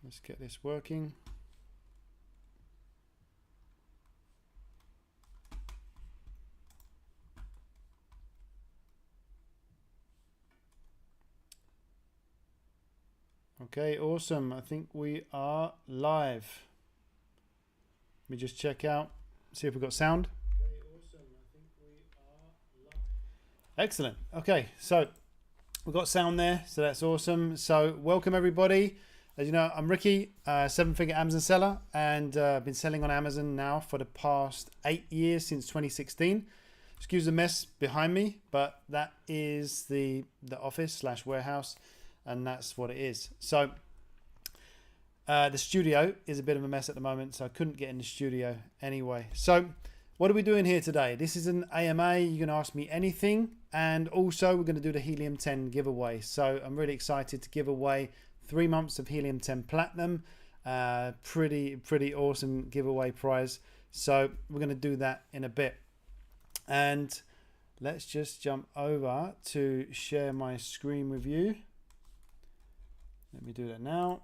Let's get this working. Okay, awesome. I think we are live. Let me just check out, see if we've got sound. Okay, awesome. I think we are live. Excellent. Okay, so we've got sound there, so that's awesome. So welcome everybody. As you know, I'm Ricky, seven-figure Amazon seller, and I've been selling on Amazon now for the past 8 years, since 2016. Excuse the mess behind me, but that is the office / warehouse, and that's what it is. So the studio is a bit of a mess at the moment, so I couldn't get in the studio anyway. So what are we doing here today? This is an AMA. You can ask me anything, and also we're going to do the Helium 10 giveaway. So I'm really excited to give away 3 months of Helium 10 Platinum. Pretty awesome giveaway prize. So we're going to do that in a bit. And let's just jump over to share my screen with you. Let me do that now.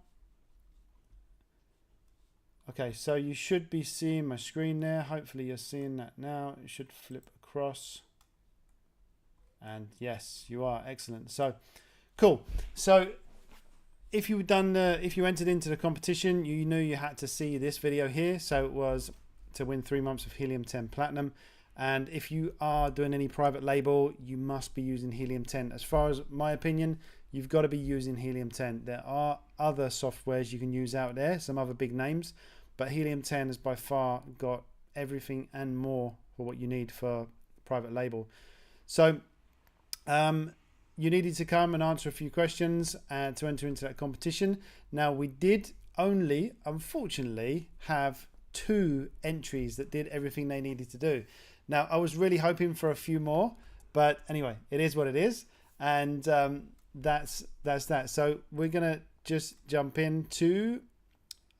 Okay, so you should be seeing my screen there. Hopefully you're seeing that now. It should flip across. And yes, you are. Excellent. So cool. So if you entered into the competition, you knew you had to see this video here. So it was to win 3 months of Helium 10 Platinum. And if you are doing any private label, you must be using Helium 10. As far as my opinion, you've got to be using Helium 10. There are other softwares you can use out there, some other big names, but Helium 10 has by far got everything and more for what you need for private label. So you needed to come and answer a few questions to enter into that competition. Now, we did only, unfortunately, have 2 entries that did everything they needed to do. Now, I was really hoping for a few more, but anyway, it is what it is. And that's that. So we're going to just jump into,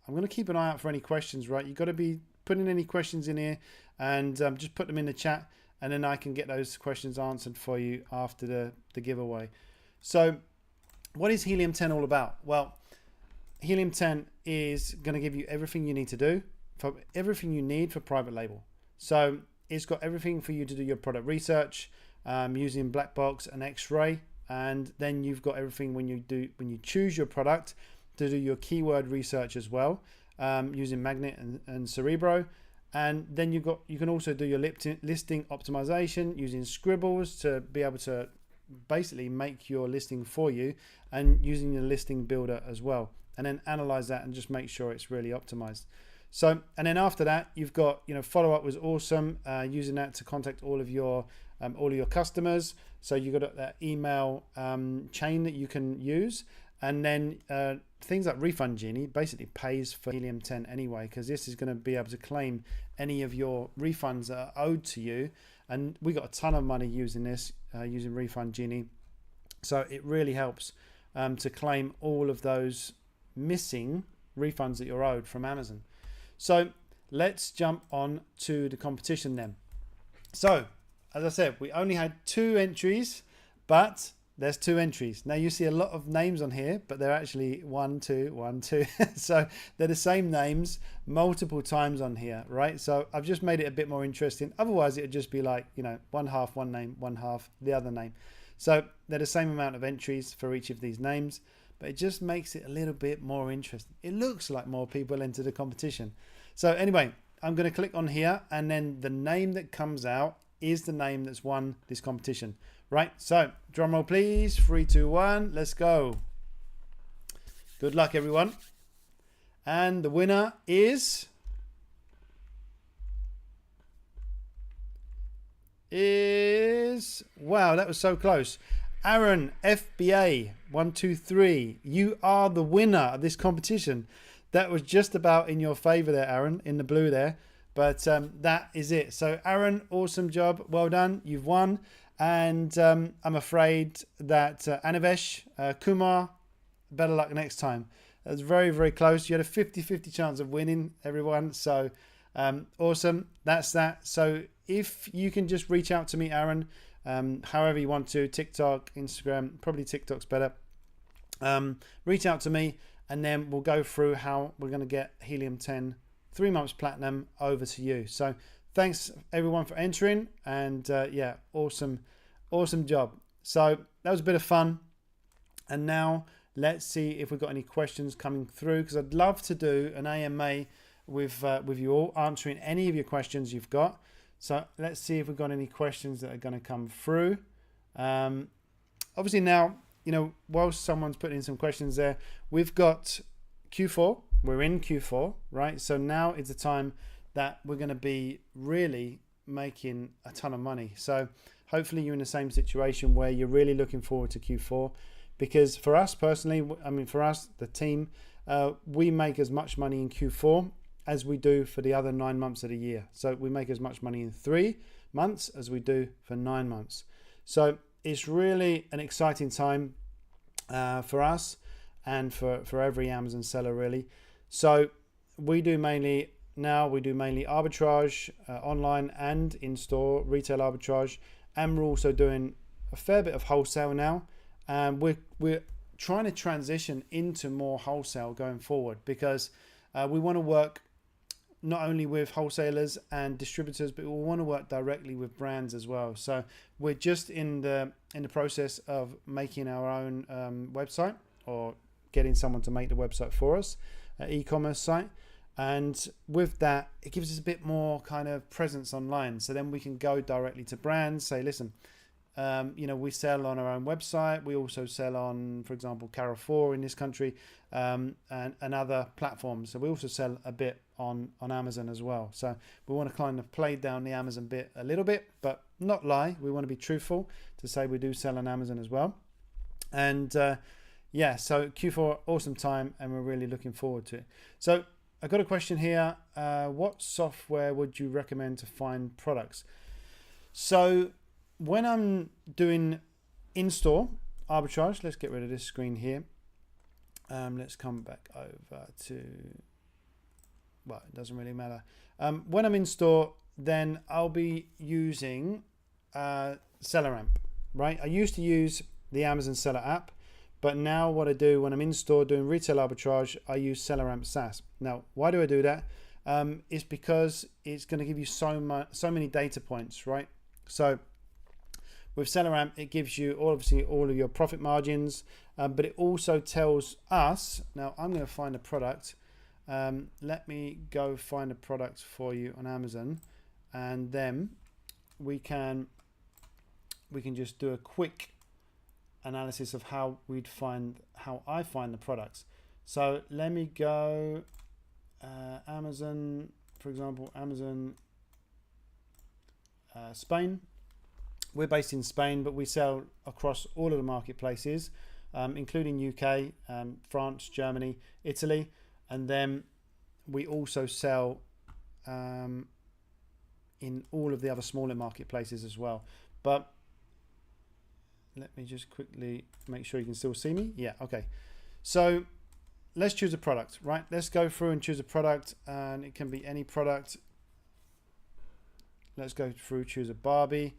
I'm going to keep an eye out for any questions, right? You've got to be putting any questions in here, and just put them in the chat, and then I can get those questions answered for you after the giveaway. So what is Helium 10 all about? Well, Helium 10 is going to give you everything you need to do, for everything you need for private label. So it's got everything for you to do your product research using Black Box and X-Ray, and then you've got everything when you choose your product to do your keyword research as well, using Magnet and Cerebro. And then you can also do your listing optimization using Scribbles to be able to basically make your listing for you, and using your listing builder as well, and then analyze that and just make sure it's really optimized. So, and then after that, you've got, follow up was awesome, using that to contact all of your customers. So you got that email chain that you can use, and then things like Refund Genie basically pays for Helium 10 anyway, because this is going to be able to claim any of your refunds that are owed to you. And we got a ton of money using this, using Refund Genie. So it really helps to claim all of those missing refunds that you're owed from Amazon. So let's jump on to the competition then. So as I said, we only had 2 entries, but there's 2 entries. Now you see a lot of names on here, but they're actually 1, 2, 1, 2. So they're the same names multiple times on here, right? So I've just made it a bit more interesting. Otherwise it would just be like, one half one name, one half the other name. So they're the same amount of entries for each of these names, but it just makes it a little bit more interesting. It looks like more people enter the competition. So anyway, I'm going to click on here, and then the name that comes out is the name that's won this competition. Right, so drum roll please, 3, 2, 1, let's go. Good luck everyone. And the winner is wow, that was so close. Aaron, FBA 123, you are the winner of this competition. That was just about in your favor there, Aaron, in the blue there. But that is it. So Aaron, awesome job. Well done. You've won. And I'm afraid that Anivesh, Kumar, better luck next time. That was very, very close. You had a 50-50 chance of winning, everyone. So awesome. That's that. So if you can just reach out to me, Aaron, however you want to, TikTok, Instagram, probably TikTok's better. Reach out to me, and then we'll go through how we're going to get Helium 10 3 months platinum over to you. So thanks everyone for entering, and yeah, awesome job. So that was a bit of fun, and now let's see if we've got any questions coming through, because I'd love to do an AMA with you all, answering any of your questions you've got. So let's see if we've got any questions that are going to come through. Obviously now, whilst someone's putting in some questions there, we've got Q4. We're in Q4, right? So now is the time that we're going to be really making a ton of money. So hopefully you're in the same situation where you're really looking forward to Q4, because for us personally, I mean, for us, the team, we make as much money in Q4 as we do for the other 9 months of the year. So we make as much money in 3 months as we do for 9 months. So it's really an exciting time for us and for every Amazon seller, really. So we do mainly arbitrage, online and in-store retail arbitrage, and we're also doing a fair bit of wholesale now. We're trying to transition into more wholesale going forward, because we want to work not only with wholesalers and distributors, but we want to work directly with brands as well. So we're just in the process of making our own website, or getting someone to make the website for us, an e-commerce site. And with that, it gives us a bit more kind of presence online. So then we can go directly to brands, say, listen, we sell on our own website. We also sell on, for example, Carrefour in this country, and other platforms. So we also sell a bit on Amazon as well. So we want to kind of play down the Amazon bit a little bit, but not lie. We want to be truthful to say we do sell on Amazon as well. And yeah, so Q4, awesome time, and we're really looking forward to it. So I got a question here. What software would you recommend to find products? So when I'm doing in-store arbitrage, let's get rid of this screen here. Let's come back over to, well, it doesn't really matter. When I'm in store, then I'll be using Seller Amp, right? I used to use the Amazon Seller app, but now what I do when I'm in store doing retail arbitrage, I use Seller Amp SAS. Now, why do I do that? It's because it's going to give you so many data points, right? So with Seller Amp, it gives you obviously all of your profit margins, but it also tells us. Now I'm going to find a product. Let me go find a product for you on Amazon, and then we can just do a quick analysis of how I find the products. So let me go Amazon, for example, Amazon Spain. We're based in Spain, but we sell across all of the marketplaces, including UK, France, Germany, Italy, and then we also sell in all of the other smaller marketplaces as well. But let me just quickly make sure you can still see me. Yeah, okay. So let's choose a product, right? Let's go through and choose a product, and it can be any product. Let's go through, choose a Barbie.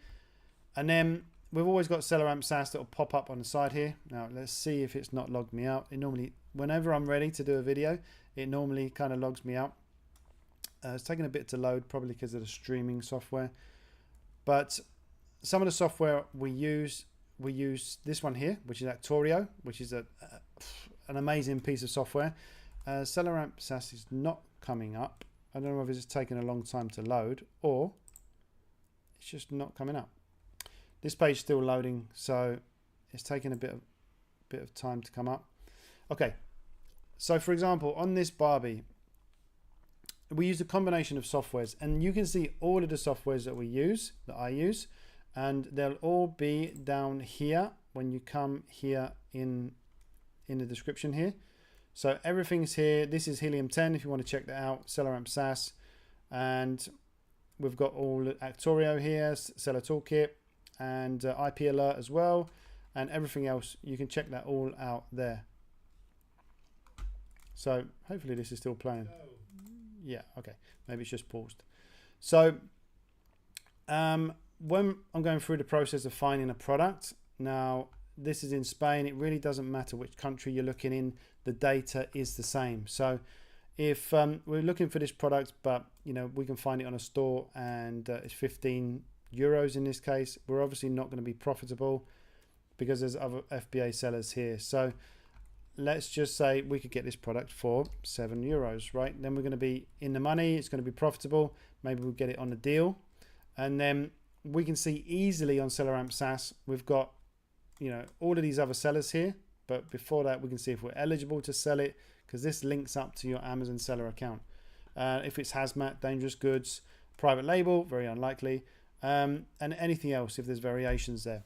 And then we've always got Seller Amp SAS that will pop up on the side here. Now let's see if it's not logged me out. It normally, whenever I'm ready to do a video, it normally kind of logs me out. It's taking a bit to load, probably because of the streaming software. But some of the software we use this one here, which is Actorio, which is an amazing piece of software. Seller Amp SAS is not coming up. I don't know if it's taking a long time to load, or it's just not coming up. This page is still loading, so it's taking a bit of time to come up. Okay, so for example, on this Barbie, we use a combination of softwares, and you can see all of the softwares that I use, and they'll all be down here when you come here in the description here. So everything's here. This is Helium 10 if you want to check that out, Seller Amp SAS, and we've got all Actorio here, Seller Toolkit, and IP Alert as well, and everything else. You can check that all out there. So hopefully this is still playing. Yeah, okay, maybe it's just paused. So when I'm going through the process of finding a product, now this is in Spain. It really doesn't matter which country you're looking in, the data is the same. So if we're looking for this product, but we can find it on a store and it's 15 euros in this case, we're obviously not going to be profitable because there's other FBA sellers here. So let's just say we could get this product for 7 euros, right? Then we're going to be in the money. It's going to be profitable. Maybe we'll get it on a deal. And then we can see easily on Seller Amp SAS, we've got, all of these other sellers here. But before that, we can see if we're eligible to sell it, because this links up to your Amazon seller account. If it's hazmat, dangerous goods, private label, very unlikely. And anything else if there's variations there.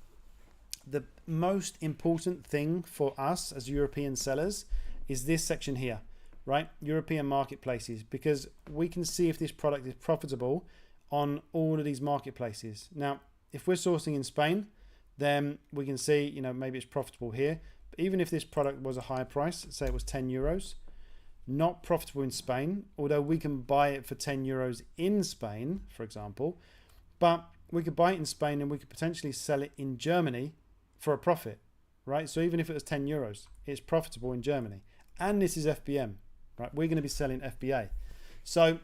The most important thing for us as European sellers is this section here, right? European marketplaces, because we can see if this product is profitable on all of these marketplaces. Now, if we're sourcing in Spain, then we can see, maybe it's profitable here. But even if this product was a higher price, say it was 10 euros, not profitable in Spain, although we can buy it for 10 euros in Spain, for example, but we could buy it in Spain and we could potentially sell it in Germany for a profit, right? So even if it was 10 euros, it's profitable in Germany. And this is FBM, right? We're going to be selling FBA. So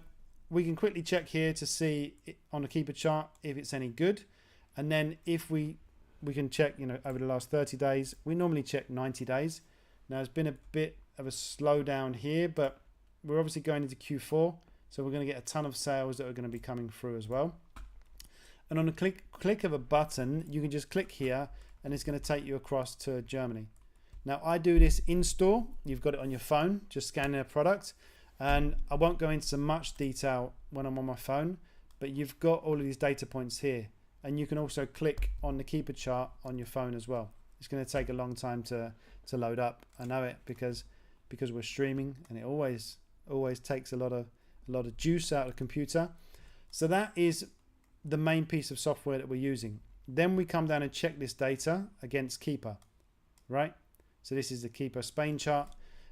we can quickly check here to see on the Coupert chart if it's any good. And then if we can check, over the last 30 days, we normally check 90 days. Now it's been a bit of a slowdown here, but we're obviously going into Q4. So we're going to get a ton of sales that are going to be coming through as well. And on a click of a button, you can just click here and it's going to take you across to Germany. Now I do this in store. You've got it on your phone, just scanning a product. And I won't go into much detail when I'm on my phone, but you've got all of these data points here. And you can also click on the Coupert chart on your phone as well. It's going to take a long time to load up. I know it because we're streaming, and it always takes a lot of juice out of the computer. So that is the main piece of software that we're using. Then we come down and check this data against Coupert, right? So this is the Coupert Spain chart.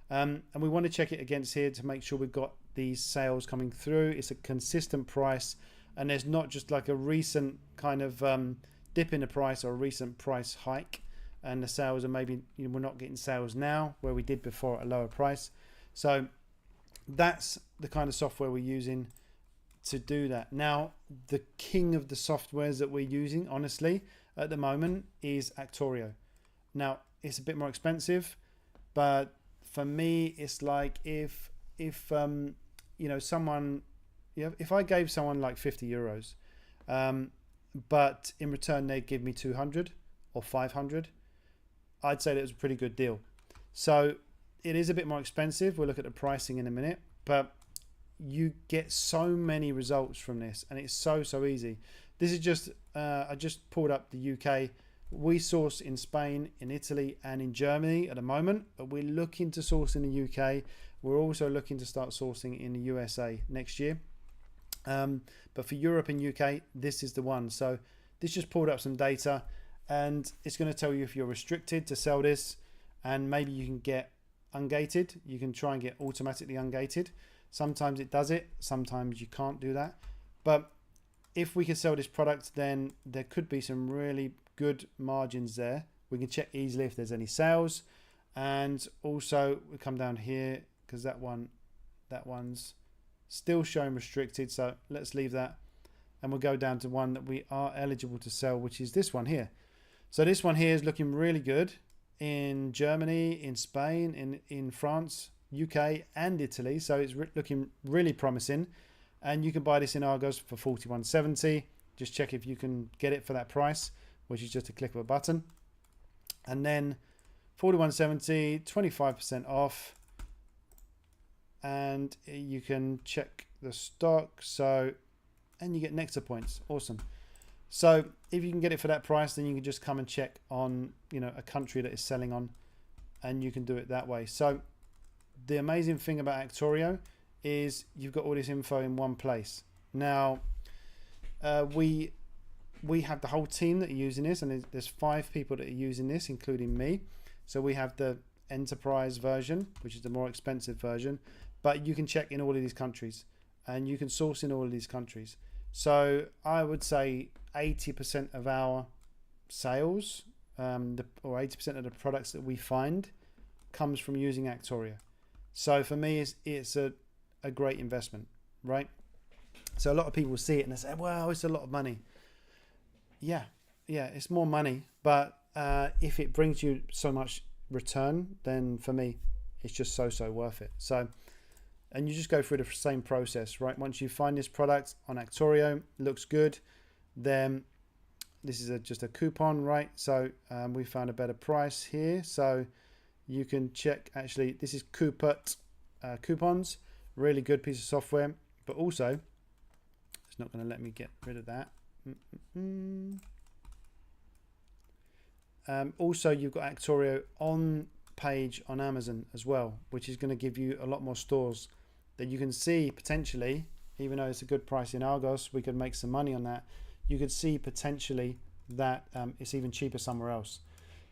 And we want to check it against here to make sure we've got these sales coming through. It's a consistent price, and there's not just like a recent kind of dip in the price or a recent price hike, and the sales are maybe, we're not getting sales now where we did before at a lower price. So that's the kind of software we're using to do that. Now, the king of the softwares that we're using, honestly, at the moment is Actorio. Now, it's a bit more expensive, but for me, it's like if someone, if I gave someone like 50 euros, but in return they'd give me 200 or 500, I'd say that was a pretty good deal. So it is a bit more expensive. We'll look at the pricing in a minute, but you get so many results from this, and it's so easy. This is just I just pulled up the UK. We source in Spain, in Italy, and in Germany at the moment, but we're looking to source in the UK. We're also looking to start sourcing in the USA next year. But for Europe and UK, this is the one. So this just pulled up some data, and it's going to tell you if you're restricted to sell this, and maybe you can get ungated. You can try and get automatically ungated. Sometimes it does it, sometimes you can't do that. But if we can sell this product, then there could be some really good margins there. We can check easily if there's any sales. And also we come down here because that one's still showing restricted. So let's leave that. And we'll go down to one that we are eligible to sell, which is this one here. So this one here is looking really good in Germany, in Spain, in France, UK and Italy. So it's looking really promising, and you can buy this in Argos for 41.70. Just check if you can get it for that price, which is just a click of a button. And then 41.70, 25% off, and you can check the stock. So, and you get Nectar points. Awesome. So if you can get it for that price, then you can just come and check on a country that is selling on, and you can do it that way. So the amazing thing about Actorio is you've got all this info in one place. Now, we have the whole team that are using this, and there's 5 people that are using this, including me. So we have the enterprise version, which is the more expensive version, but you can check in all of these countries, and you can source in all of these countries. So I would say 80% of our sales or 80% of the products that we find comes from using Actorio. So for me, it's a great investment, right? So a lot of people see it and they say, well, it's a lot of money. Yeah, it's more money, but if it brings you so much return, then for me, it's just so worth it. So, and you just go through the same process, right? Once you find this product on Actorio, looks good, then this is just a coupon, right? So we found a better price here. So you can check, actually, this is Coupert coupons, really good piece of software, but also it's not going to let me get rid of that. Also, you've got Actorio on page on Amazon as well, which is going to give you a lot more stores that you can see potentially, even though it's a good price in Argos, we could make some money on that. You could see potentially that it's even cheaper somewhere else.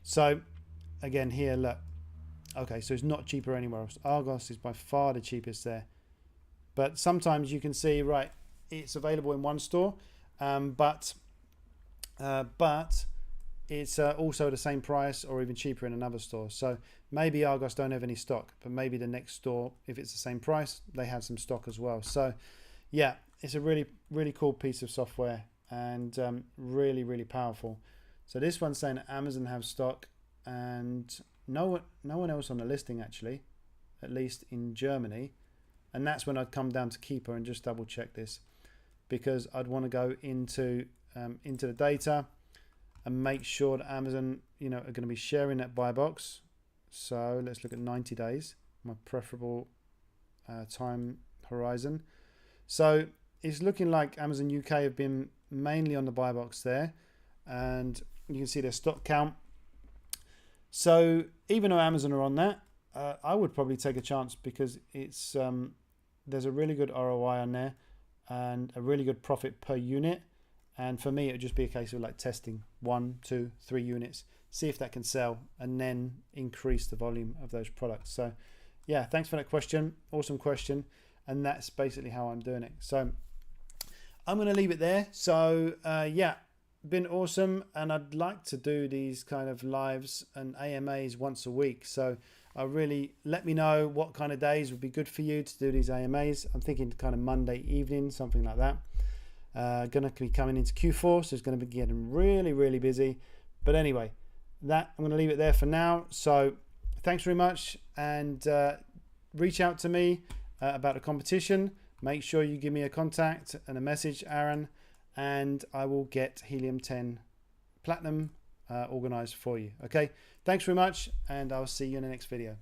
So again, here, look, okay, so it's not cheaper anywhere else. Argos is by far the cheapest there, but sometimes you can see, right, it's available in one store, but it's also the same price or even cheaper in another store. So maybe Argos don't have any stock, but maybe the next store, if it's the same price, they have some stock as well. So yeah, it's a really cool piece of software and really powerful. So this one's saying that Amazon have stock and no one else on the listing, actually, at least in Germany. And that's when I'd come down to Coupert and just double check this, because I'd want to go into the data and make sure that Amazon, are going to be sharing that buy box. So let's look at 90 days, my preferable time horizon. So it's looking like Amazon UK have been mainly on the buy box there, and you can see their stock count. So even though Amazon are on that, I would probably take a chance, because it's there's a really good ROI on there and a really good profit per unit. And for me, it would just be a case of like testing 1, 2, 3 units, see if that can sell, and then increase the volume of those products. So yeah, thanks for that question. Awesome question. And that's basically how I'm doing it. So I'm going to leave it there. So yeah, been awesome. And I'd like to do these kind of lives and AMAs once a week. So really let me know what kind of days would be good for you to do these AMAs. I'm thinking kind of Monday evening, something like that. Going to be coming into Q4, so it's going to be getting really busy. But anyway, I'm going to leave it there for now. So thanks very much, and reach out to me about a competition. Make sure you give me a contact and a message, Aaron, and I will get Helium 10 Platinum organized for you. Okay, thanks very much, and I'll see you in the next video.